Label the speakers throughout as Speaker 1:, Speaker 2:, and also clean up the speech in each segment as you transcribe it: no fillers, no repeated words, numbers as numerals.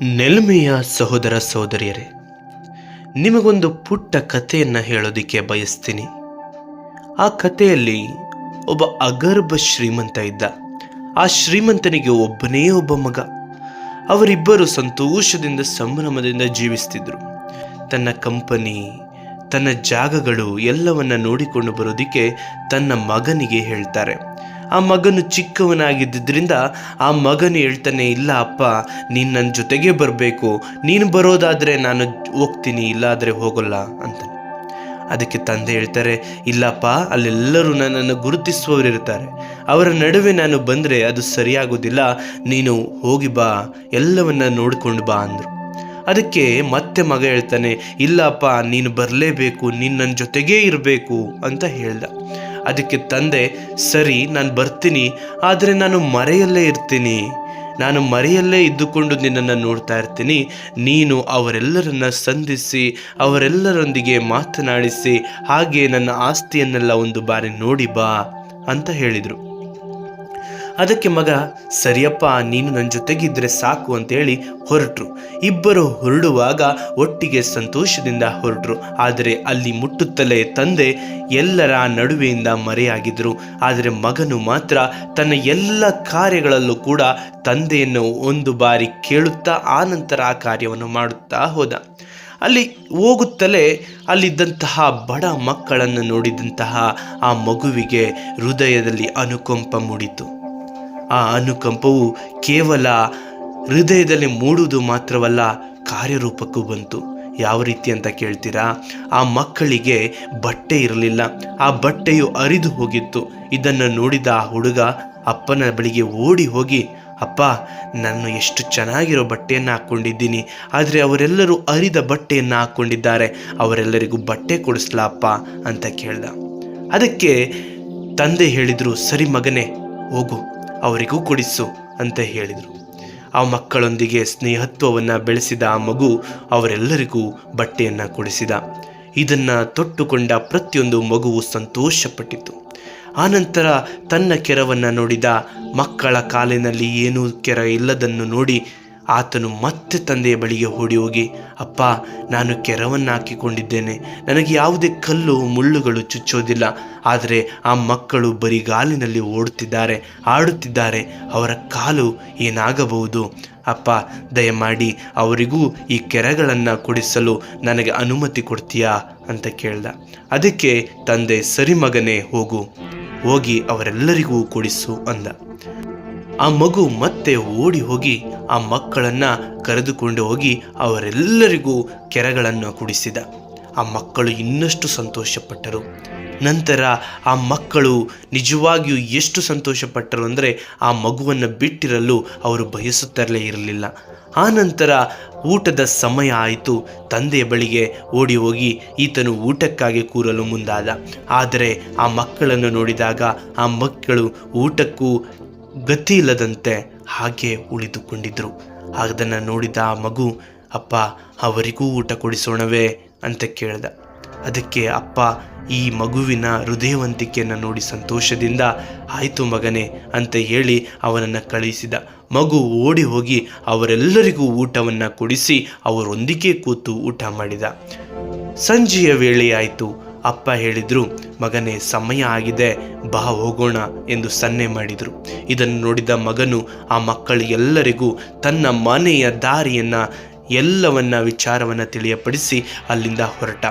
Speaker 1: ನೆಲ್ಮೆಯ ಸಹೋದರ ಸಹೋದರಿಯರೇ, ನಿಮಗೊಂದು ಪುಟ್ಟ ಕಥೆಯನ್ನು ಹೇಳೋದಿಕ್ಕೆ ಬಯಸ್ತೀನಿ. ಆ ಕಥೆಯಲ್ಲಿ ಒಬ್ಬ ಅಗರ್ಭ ಶ್ರೀಮಂತ ಇದ್ದ. ಆ ಶ್ರೀಮಂತನಿಗೆ ಒಬ್ಬನೇ ಒಬ್ಬ ಮಗ. ಅವರಿಬ್ಬರು ಸಂತೋಷದಿಂದ ಸಂಭ್ರಮದಿಂದ ಜೀವಿಸ್ತಿದ್ರು. ತನ್ನ ಕಂಪನಿ, ತನ್ನ ಜಾಗಗಳು ಎಲ್ಲವನ್ನ ನೋಡಿಕೊಂಡು ಬರೋದಿಕ್ಕೆ ತನ್ನ ಮಗನಿಗೆ ಹೇಳ್ತಾರೆ. ಆ ಮಗನು ಚಿಕ್ಕವನಾಗಿದ್ದರಿಂದ ಆ ಮಗನು ಹೇಳ್ತಾನೆ, ಇಲ್ಲ ಅಪ್ಪ, ನೀನು ನನ್ನ ಜೊತೆಗೆ ಬರಬೇಕು, ನೀನು ಬರೋದಾದರೆ ನಾನು ಹೋಗ್ತೀನಿ, ಇಲ್ಲಾದರೆ ಹೋಗಲ್ಲ ಅಂತ. ಅದಕ್ಕೆ ತಂದೆ ಹೇಳ್ತಾರೆ, ಇಲ್ಲಪ್ಪ, ಅಲ್ಲೆಲ್ಲರೂ ನನ್ನನ್ನು ಗುರುತಿಸುವವರಿರ್ತಾರೆ, ಅವರ ನಡುವೆ ನಾನು ಬಂದರೆ ಅದು ಸರಿಯಾಗೋದಿಲ್ಲ, ನೀನು ಹೋಗಿ ಬಾ, ಎಲ್ಲವನ್ನ ನೋಡಿಕೊಂಡು ಬಾ ಅಂದರು. ಅದಕ್ಕೆ ಮತ್ತೆ ಮಗ ಹೇಳ್ತಾನೆ, ಇಲ್ಲಪ್ಪ, ನೀನು ಬರಲೇಬೇಕು, ನೀನು ನನ್ನ ಜೊತೆಗೇ ಇರಬೇಕು ಅಂತ ಹೇಳ್ದ. ಅದಕ್ಕೆ ತಂದೆ, ಸರಿ, ನಾನು ಬರ್ತೀನಿ, ಆದರೆ ನಾನು ಮರೆಯಲ್ಲೇ ಇರ್ತೀನಿ, ನಾನು ಮರೆಯಲ್ಲೇ ಇದ್ದುಕೊಂಡು ನಿನ್ನನ್ನು ನೋಡ್ತಾ ಇರ್ತೀನಿ, ನೀನು ಅವರೆಲ್ಲರನ್ನ ಸಂಧಿಸಿ ಅವರೆಲ್ಲರೊಂದಿಗೆ ಮಾತನಾಡಿಸಿ ಹಾಗೆ ನನ್ನ ಆಸ್ತಿಯನ್ನೆಲ್ಲ ಒಂದು ಬಾರಿ ನೋಡಿ ಬಾ ಅಂತ ಹೇಳಿದರು. ಅದಕ್ಕೆ ಮಗ, ಸರಿಯಪ್ಪ, ನೀನು ನನ್ನ ಜೊತೆಗಿದ್ರೆ ಸಾಕು ಅಂತೇಳಿ ಹೊರಟರು. ಇಬ್ಬರು ಹೊರಡುವಾಗ ಒಟ್ಟಿಗೆ ಸಂತೋಷದಿಂದ ಹೊರಟರು. ಆದರೆ ಅಲ್ಲಿ ಮುಟ್ಟುತ್ತಲೇ ತಂದೆ ಎಲ್ಲರ ನಡುವೆಯಿಂದ ಮರೆಯಾಗಿದ್ದರು. ಆದರೆ ಮಗನು ಮಾತ್ರ ತನ್ನ ಎಲ್ಲ ಕಾರ್ಯಗಳಲ್ಲೂ ಕೂಡ ತಂದೆಯನ್ನು ಒಂದು ಬಾರಿ ಕೇಳುತ್ತಾ ಆನಂತರ ಆ ಕಾರ್ಯವನ್ನು ಮಾಡುತ್ತಾ ಹೋದ. ಅಲ್ಲಿ ಹೋಗುತ್ತಲೇ ಅಲ್ಲಿದ್ದಂತಹ ಬಡ ಮಕ್ಕಳನ್ನು ನೋಡಿದಂತಹ ಆ ಮಗುವಿಗೆ ಹೃದಯದಲ್ಲಿ ಅನುಕಂಪ ಮೂಡಿತು. ಆ ಅನುಕಂಪವು ಕೇವಲ ಹೃದಯದಲ್ಲಿ ಮೂಡುವುದು ಮಾತ್ರವಲ್ಲ, ಕಾರ್ಯರೂಪಕ್ಕೂ ಬಂತು. ಯಾವ ರೀತಿ ಅಂತ ಕೇಳ್ತೀರಾ? ಆ ಮಕ್ಕಳಿಗೆ ಬಟ್ಟೆ ಇರಲಿಲ್ಲ, ಆ ಬಟ್ಟೆಯು ಹರಿದು ಹೋಗಿತ್ತು. ಇದನ್ನು ನೋಡಿದ ಆ ಹುಡುಗ ಅಪ್ಪನ ಬಳಿಗೆ ಓಡಿ ಹೋಗಿ, ಅಪ್ಪ, ನಾನು ಎಷ್ಟು ಚೆನ್ನಾಗಿರೋ ಬಟ್ಟೆಯನ್ನು ಹಾಕ್ಕೊಂಡಿದ್ದೀನಿ, ಆದರೆ ಅವರೆಲ್ಲರೂ ಹರಿದ ಬಟ್ಟೆಯನ್ನು ಹಾಕ್ಕೊಂಡಿದ್ದಾರೆ, ಅವರೆಲ್ಲರಿಗೂ ಬಟ್ಟೆ ಕೊಡಿಸ್ಲಾ ಅಪ್ಪ ಅಂತ ಕೇಳ್ದ. ಅದಕ್ಕೆ ತಂದೆ ಹೇಳಿದರು, ಸರಿ ಮಗನೇ, ಹೋಗು, ಅವರಿಗೂ ಕೊಡಿಸು ಅಂತ ಹೇಳಿದರು. ಆ ಮಕ್ಕಳೊಂದಿಗೆ ಸ್ನೇಹತ್ವವನ್ನು ಬೆಳೆಸಿದ ಆ ಮಗು ಅವರೆಲ್ಲರಿಗೂ ಬಟ್ಟೆಯನ್ನು ಕೊಡಿಸಿದ. ಇದನ್ನು ತೊಟ್ಟುಕೊಂಡ ಪ್ರತಿಯೊಂದು ಮಗುವು ಸಂತೋಷಪಟ್ಟಿತು. ಆನಂತರ ತನ್ನ ಕೆರವನ್ನು ನೋಡಿದ ಮಕ್ಕಳ ಕಾಲಿನಲ್ಲಿ ಏನೂ ಕೆರ ಇಲ್ಲದನ್ನು ನೋಡಿ ಆತನು ಮತ್ತೆ ತಂದೆಯ ಬಳಿಗೆ ಓಡಿ ಹೋಗಿ, ಅಪ್ಪ, ನಾನು ಕೆರವನ್ನು ಹಾಕಿಕೊಂಡಿದ್ದೇನೆ, ನನಗೆ ಯಾವುದೇ ಕಲ್ಲು ಮುಳ್ಳುಗಳು ಚುಚ್ಚೋದಿಲ್ಲ, ಆದರೆ ಆ ಮಕ್ಕಳು ಬರಿಗಾಲಿನಲ್ಲಿ ಓಡುತ್ತಿದ್ದಾರೆ, ಆಡುತ್ತಿದ್ದಾರೆ, ಅವರ ಕಾಲು ಏನಾಗಬಹುದು? ಅಪ್ಪ, ದಯಮಾಡಿ ಅವರಿಗೂ ಈ ಕೆರಗಳನ್ನು ಕೊಡಿಸಲು ನನಗೆ ಅನುಮತಿ ಕೊಡ್ತೀಯಾ ಅಂತ ಕೇಳ್ದ. ಅದಕ್ಕೆ ತಂದೆ, ಸರಿ ಮಗನೇ, ಹೋಗಿ ಅವರೆಲ್ಲರಿಗೂ ಕೊಡಿಸು ಅಂದ. ಆ ಮಗು ಮತ್ತೆ ಓಡಿ ಹೋಗಿ ಆ ಮಕ್ಕಳನ್ನು ಕರೆದುಕೊಂಡು ಹೋಗಿ ಅವರೆಲ್ಲರಿಗೂ ಕೆರಗಳನ್ನು ಕುಡಿಸಿದ. ಆ ಮಕ್ಕಳು ಇನ್ನಷ್ಟು ಸಂತೋಷಪಟ್ಟರು. ನಂತರ ಆ ಮಕ್ಕಳು ನಿಜವಾಗಿಯೂ ಎಷ್ಟು ಸಂತೋಷಪಟ್ಟರು ಅಂದರೆ ಆ ಮಗುವನ್ನು ಬಿಟ್ಟಿರಲು ಅವರು ಬಯಸುತ್ತಲೇ ಇರಲಿಲ್ಲ. ಆ ನಂತರ ಊಟದ ಸಮಯ ಆಯಿತು. ತಂದೆಯ ಬಳಿಗೆ ಓಡಿ ಹೋಗಿ ಈತನು ಊಟಕ್ಕಾಗಿ ಕೂರಲು ಮುಂದಾದ. ಆದರೆ ಆ ಮಕ್ಕಳನ್ನು ನೋಡಿದಾಗ ಆ ಮಕ್ಕಳು ಊಟಕ್ಕೂ ಗತಿ ಇಲ್ಲದಂತೆ ಹಾಗೆ ಉಳಿದುಕೊಂಡಿದ್ರು. ಅದನ್ನು ನೋಡಿದ ಆ ಮಗು, ಅಪ್ಪ, ಅವರಿಗೂ ಊಟ ಕೊಡಿಸೋಣವೇ ಅಂತ ಕೇಳ್ದ. ಅದಕ್ಕೆ ಅಪ್ಪ ಈ ಮಗುವಿನ ಹೃದಯವಂತಿಕೆಯನ್ನು ನೋಡಿ ಸಂತೋಷದಿಂದ, ಆಯಿತು ಮಗನೇ ಅಂತ ಹೇಳಿ ಅವನನ್ನು ಕಳುಹಿಸಿದ. ಮಗು ಓಡಿ ಹೋಗಿ ಅವರೆಲ್ಲರಿಗೂ ಊಟವನ್ನು ಕೊಡಿಸಿ ಅವರೊಂದಿಗೆ ಕೂತು ಊಟ ಮಾಡಿದ. ಸಂಜೆಯ ವೇಳೆ ಆಯಿತು. ಅಪ್ಪ ಹೇಳಿದರು, ಮಗನೇ, ಸಮಯ ಆಗಿದೆ, ಬಾ ಹೋಗೋಣ ಎಂದು ಸನ್ನೆ ಮಾಡಿದರು. ಇದನ್ನು ನೋಡಿದ ಮಗನು ಆ ಮಕ್ಕಳಿಗೆಲ್ಲರಿಗೂ ತನ್ನ ಮನೆಯ ದಾರಿಯನ್ನು ಎಲ್ಲವನ್ನ ವಿಚಾರವನ್ನು ತಿಳಿಯಪಡಿಸಿ ಅಲ್ಲಿಂದ ಹೊರಟ.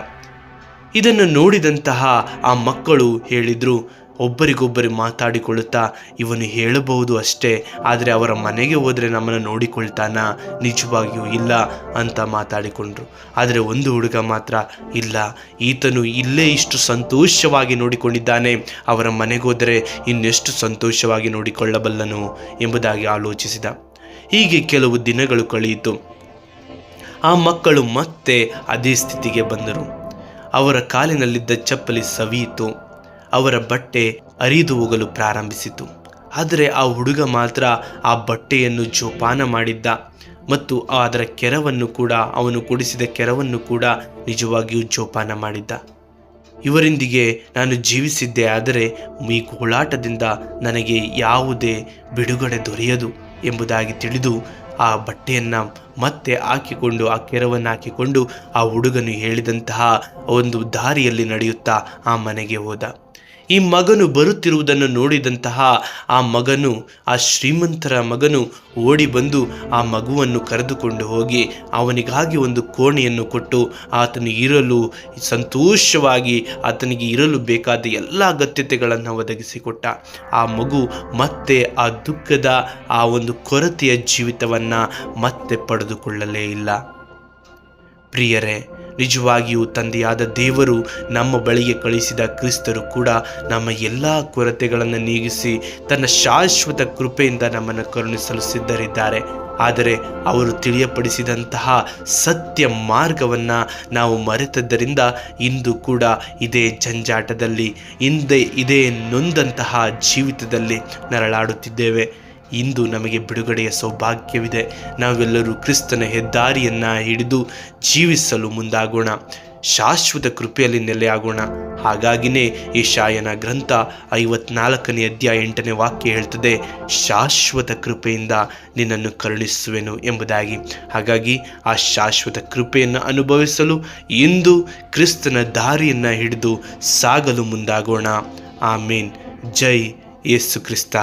Speaker 1: ಇದನ್ನು ನೋಡಿದಂತಹ ಆ ಮಕ್ಕಳು ಹೇಳಿದರು, ಒಬ್ಬರಿಗೊಬ್ಬರು ಮಾತಾಡಿಕೊಳ್ಳುತ್ತಾ, ಇವನು ಹೇಳಬಹುದು ಅಷ್ಟೇ, ಆದರೆ ಅವರ ಮನೆಗೆ ಹೋದರೆ ನಮ್ಮನ್ನು ನೋಡಿಕೊಳ್ತಾನಾ? ನಿಜವಾಗಿಯೂ ಇಲ್ಲ ಅಂತ ಮಾತಾಡಿಕೊಂಡ್ರು. ಆದರೆ ಒಂದು ಹುಡುಗ ಮಾತ್ರ, ಇಲ್ಲ, ಈತನು ಇಲ್ಲೇ ಇಷ್ಟು ಸಂತೋಷವಾಗಿ ನೋಡಿಕೊಂಡಿದ್ದಾನೆ, ಅವರ ಮನೆಗೋದರೆ ಇನ್ನೆಷ್ಟು ಸಂತೋಷವಾಗಿ ನೋಡಿಕೊಳ್ಳಬಲ್ಲನು ಎಂಬುದಾಗಿ ಆಲೋಚಿಸಿದ. ಹೀಗೆ ಕೆಲವು ದಿನಗಳು ಕಳೆಯಿತು. ಆ ಮಕ್ಕಳು ಮತ್ತೆ ಅದೇ ಸ್ಥಿತಿಗೆ ಬಂದರು. ಅವರ ಕಾಲಿನಲ್ಲಿದ್ದ ಚಪ್ಪಲಿ ಸವಿಯಿತು, ಅವರ ಬಟ್ಟೆ ಹರಿದು ಹೋಗಲು ಪ್ರಾರಂಭಿಸಿತು. ಆದರೆ ಆ ಹುಡುಗ ಮಾತ್ರ ಆ ಬಟ್ಟೆಯನ್ನು ಜೋಪಾನ ಮಾಡಿದ್ದ ಮತ್ತು ಅದರ ಕೆರವನ್ನು ಕೂಡ, ಅವನು ಕೊಡಿಸಿದ ಕೆರವನ್ನು ಕೂಡ ನಿಜವಾಗಿಯೂ ಜೋಪಾನ ಮಾಡಿದ್ದ. ಇವರೊಂದಿಗೆ ನಾನು ಜೀವಿಸಿದ್ದೆ, ಆದರೆ ಈ ಗೋಳಾಟದಿಂದ ನನಗೆ ಯಾವುದೇ ಬಿಡುಗಡೆ ದೊರೆಯದು ಎಂಬುದಾಗಿ ತಿಳಿದು ಆ ಬಟ್ಟೆಯನ್ನು ಮತ್ತೆ ಹಾಕಿಕೊಂಡು, ಆ ಕೆರವನ್ನು ಹಾಕಿಕೊಂಡು ಆ ಹುಡುಗನು ಹೇಳಿದಂತಹ ಒಂದು ದಾರಿಯಲ್ಲಿ ನಡೆಯುತ್ತಾ ಆ ಮನೆಗೆ ಹೋದ. ಈ ಮಗನು ಬರುತ್ತಿರುವುದನ್ನು ನೋಡಿದಂತಹ ಆ ಶ್ರೀಮಂತರ ಮಗನು ಓಡಿ ಬಂದು ಆ ಮಗುವನ್ನು ಕರೆದುಕೊಂಡು ಹೋಗಿ ಅವನಿಗಾಗಿ ಒಂದು ಕೋಣೆಯನ್ನು ಕೊಟ್ಟು ಆತನು ಇರಲು ಸಂತೋಷವಾಗಿ ಆತನಿಗೆ ಇರಲು ಬೇಕಾದ ಎಲ್ಲ ಅಗತ್ಯತೆಗಳನ್ನು ಒದಗಿಸಿಕೊಟ್ಟ. ಆ ಮಗು ಮತ್ತೆ ಆ ದುಃಖದ ಆ ಒಂದು ಕೊರತೆಯ ಜೀವಿತವನ್ನು ಮತ್ತೆ ಪಡೆದುಕೊಳ್ಳಲೇ ಇಲ್ಲ. ಪ್ರಿಯರೇ, ನಿಜವಾಗಿಯೂ ತಂದೆಯಾದ ದೇವರು ನಮ್ಮ ಬಳಿಗೆ ಕಳಿಸಿದ ಕ್ರಿಸ್ತರು ಕೂಡ ನಮ್ಮ ಎಲ್ಲ ಕೊರತೆಗಳನ್ನು ನೀಗಿಸಿ ತನ್ನ ಶಾಶ್ವತ ಕೃಪೆಯಿಂದ ನಮ್ಮನ್ನು ಕರುಣಿಸಲು ಸಿದ್ಧರಿದ್ದಾರೆ. ಆದರೆ ಅವರು ತಿಳಿಯಪಡಿಸಿದಂತಹ ಸತ್ಯ ಮಾರ್ಗವನ್ನು ನಾವು ಮರೆತದ್ದರಿಂದ ಇಂದು ಕೂಡ ಇದೇ ಜಂಜಾಟದಲ್ಲಿ, ಇದೇ ನೊಂದಂತಹ ಜೀವಿತದಲ್ಲಿ ನರಳಾಡುತ್ತಿದ್ದೇವೆ. ಇಂದು ನಮಗೆ ಬಿಡುಗಡೆಯ ಸೌಭಾಗ್ಯವಿದೆ. ನಾವೆಲ್ಲರೂ ಕ್ರಿಸ್ತನ ಹೆದ್ದಾರಿಯನ್ನು ಹಿಡಿದು ಜೀವಿಸಲು ಮುಂದಾಗೋಣ, ಶಾಶ್ವತ ಕೃಪೆಯಲ್ಲಿ ನೆಲೆಯಾಗೋಣ. ಹಾಗಾಗಿನೇ ಯೆಶಾಯನ ಗ್ರಂಥ 54ನೇ ಅಧ್ಯಾಯ 8ನೇ ವಾಕ್ಯ ಹೇಳ್ತದೆ, ಶಾಶ್ವತ ಕೃಪೆಯಿಂದ ನಿನ್ನನ್ನು ಕರುಣಿಸುವೆನು ಎಂಬುದಾಗಿ. ಹಾಗಾಗಿ ಆ ಶಾಶ್ವತ ಕೃಪೆಯನ್ನು ಅನುಭವಿಸಲು ಇಂದು ಕ್ರಿಸ್ತನ ದಾರಿಯನ್ನು ಹಿಡಿದು ಸಾಗಲು ಮುಂದಾಗೋಣ. ಆಮೇನ್. ಜೈ ಯೇಸು ಕ್ರಿಸ್ತ.